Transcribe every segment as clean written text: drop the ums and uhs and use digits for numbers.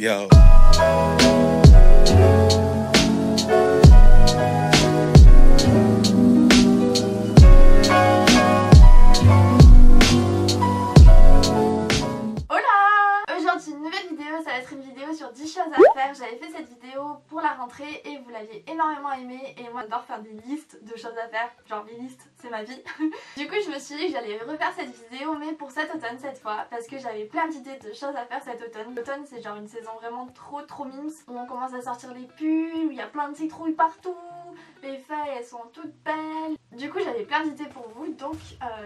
Yo. Aujourd'hui une nouvelle vidéo, ça va être une vidéo sur 10 choses à faire. J'avais fait cette vidéo pour la rentrée et vous l'aviez énormément aimée. Et moi j'adore faire des listes de choses à faire, genre les listes c'est ma vie. Du coup je me suis dit que j'allais refaire cette vidéo mais pour cet automne cette fois, parce que j'avais plein d'idées de choses à faire cet automne. L'automne c'est genre une saison vraiment trop mimes, où on commence à sortir les pulls, où il y a plein de citrouilles partout, les feuilles elles sont toutes belles. Du coup j'avais plein d'idées pour vous, donc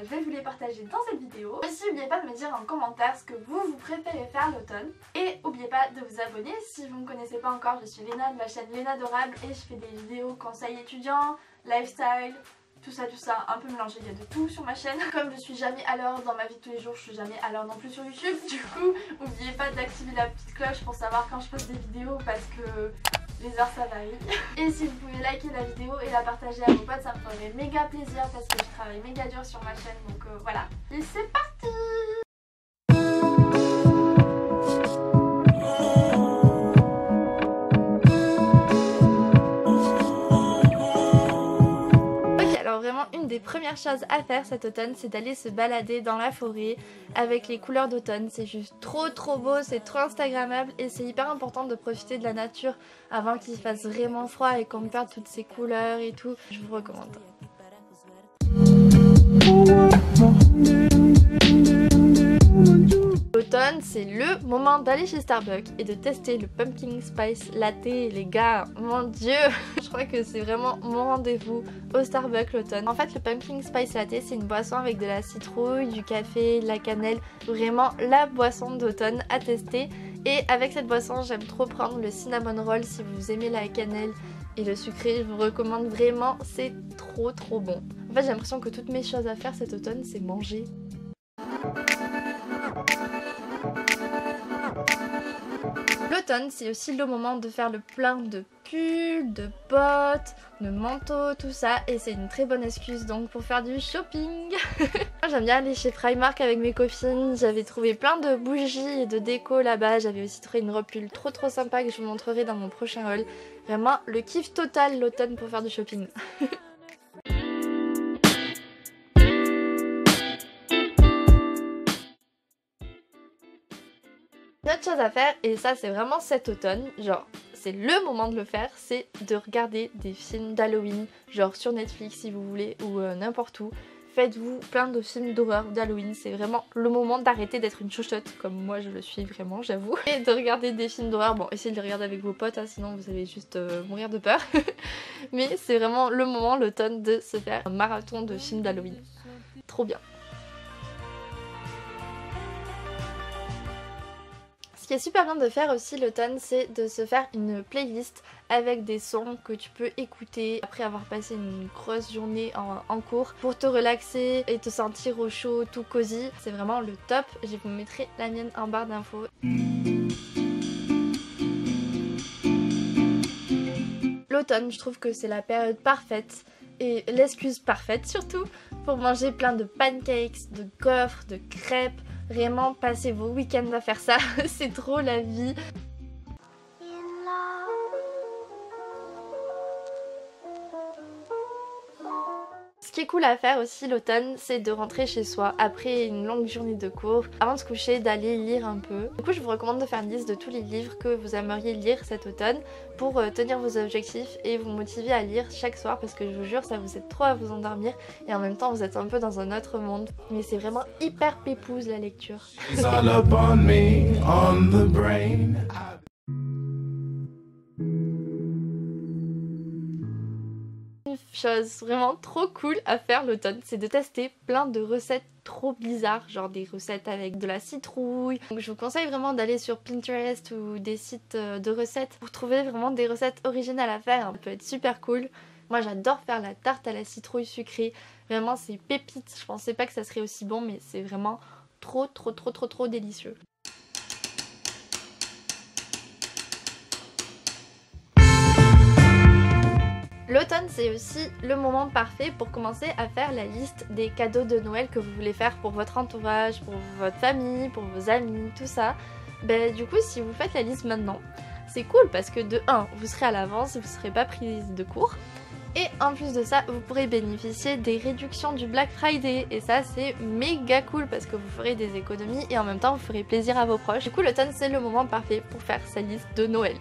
je vais vous les partager dans cette vidéo. Aussi n'oubliez pas de me dire en commentaire ce que vous préférez faire l'automne. Et n'oubliez pas de vous abonner si vous ne me connaissez pas encore, je suis Léna de la chaîne Léna Adorable et je fais des vidéos conseils étudiants, lifestyle, tout ça, un peu mélangé, il y a de tout sur ma chaîne. Comme je suis jamais à l'heure dans ma vie de tous les jours, je suis jamais à l'heure non plus sur YouTube. Du coup, n'oubliez pas d'activer la petite cloche pour savoir quand je poste des vidéos parce que les heures ça varie. Et si vous pouvez liker la vidéo et la partager à vos potes, ça me ferait méga plaisir parce que je travaille méga dur sur ma chaîne. Donc voilà. Et c'est parti! Vraiment une des premières choses à faire cet automne, c'est d'aller se balader dans la forêt avec les couleurs d'automne. C'est juste trop beau, c'est trop instagrammable et c'est hyper important de profiter de la nature avant qu'il fasse vraiment froid et qu'on perde toutes ces couleurs et tout. Je vous recommande. L'automne, c'est le moment d'aller chez Starbucks et de tester le Pumpkin Spice Latte, les gars. Mon dieu, je crois que c'est vraiment mon rendez-vous au Starbucks l'automne. En fait, le Pumpkin Spice Latte, c'est une boisson avec de la citrouille, du café, de la cannelle. Vraiment la boisson d'automne à tester. Et avec cette boisson, j'aime trop prendre le cinnamon roll si vous aimez la cannelle et le sucré. Je vous recommande vraiment, c'est trop bon. En fait, j'ai l'impression que toutes mes choses à faire cet automne, c'est manger. L'automne, c'est aussi le moment de faire le plein de pulls, de bottes, de manteaux, tout ça. Et c'est une très bonne excuse donc pour faire du shopping. J'aime bien aller chez Primark avec mes copines. J'avais trouvé plein de bougies et de déco là-bas. J'avais aussi trouvé une robe pull trop sympa que je vous montrerai dans mon prochain haul. Vraiment le kiff total l'automne pour faire du shopping. Une autre chose à faire, et ça c'est vraiment cet automne, genre c'est le moment de le faire, c'est de regarder des films d'Halloween, genre sur Netflix si vous voulez, ou n'importe où. Faites-vous plein de films d'horreur d'Halloween, c'est vraiment le moment d'arrêter d'être une chochotte, comme moi je le suis vraiment, j'avoue. Et de regarder des films d'horreur, bon essayez de les regarder avec vos potes, hein, sinon vous allez juste mourir de peur. Mais c'est vraiment le moment, l'automne, de se faire un marathon de films d'Halloween. Trop bien. Ce qui est super bien de faire aussi l'automne, c'est de se faire une playlist avec des sons que tu peux écouter après avoir passé une grosse journée en cours pour te relaxer et te sentir au chaud, tout cosy. C'est vraiment le top. Je vous mettrai la mienne en barre d'infos. L'automne, je trouve que c'est la période parfaite et l'excuse parfaite surtout pour manger plein de pancakes, de gaufres, de crêpes. Vraiment, passez vos week-ends à faire ça, c'est trop la vie. Ce qui est cool à faire aussi l'automne, c'est de rentrer chez soi après une longue journée de cours, avant de se coucher, d'aller lire un peu. Du coup, je vous recommande de faire une liste de tous les livres que vous aimeriez lire cet automne pour tenir vos objectifs et vous motiver à lire chaque soir parce que je vous jure, ça vous aide trop à vous endormir et en même temps, vous êtes un peu dans un autre monde. Mais c'est vraiment hyper pépouze la lecture. Chose vraiment trop cool à faire l'automne, c'est de tester plein de recettes trop bizarres, genre des recettes avec de la citrouille. Donc je vous conseille vraiment d'aller sur Pinterest ou des sites de recettes pour trouver vraiment des recettes originales à faire. Ça peut être super cool. Moi j'adore faire la tarte à la citrouille sucrée, vraiment c'est pépite. Je pensais pas que ça serait aussi bon mais c'est vraiment trop délicieux. L'automne, c'est aussi le moment parfait pour commencer à faire la liste des cadeaux de Noël que vous voulez faire pour votre entourage, pour votre famille, pour vos amis, tout ça. Bah du coup si vous faites la liste maintenant, c'est cool parce que de 1, vous serez à l'avance, vous serez pas prise de cours. Et en plus de ça, vous pourrez bénéficier des réductions du Black Friday. Et ça, c'est méga cool parce que vous ferez des économies et en même temps, vous ferez plaisir à vos proches. Du coup, l'automne, c'est le moment parfait pour faire sa liste de Noël.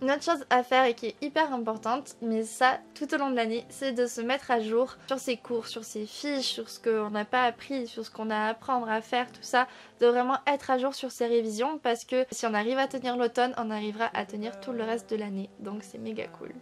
Une autre chose à faire et qui est hyper importante, mais ça tout au long de l'année, c'est de se mettre à jour sur ses cours, sur ses fiches, sur ce qu'on n'a pas appris, sur ce qu'on a à apprendre à faire, tout ça, de vraiment être à jour sur ses révisions parce que si on arrive à tenir l'automne, on arrivera à tenir tout le reste de l'année, donc c'est méga cool.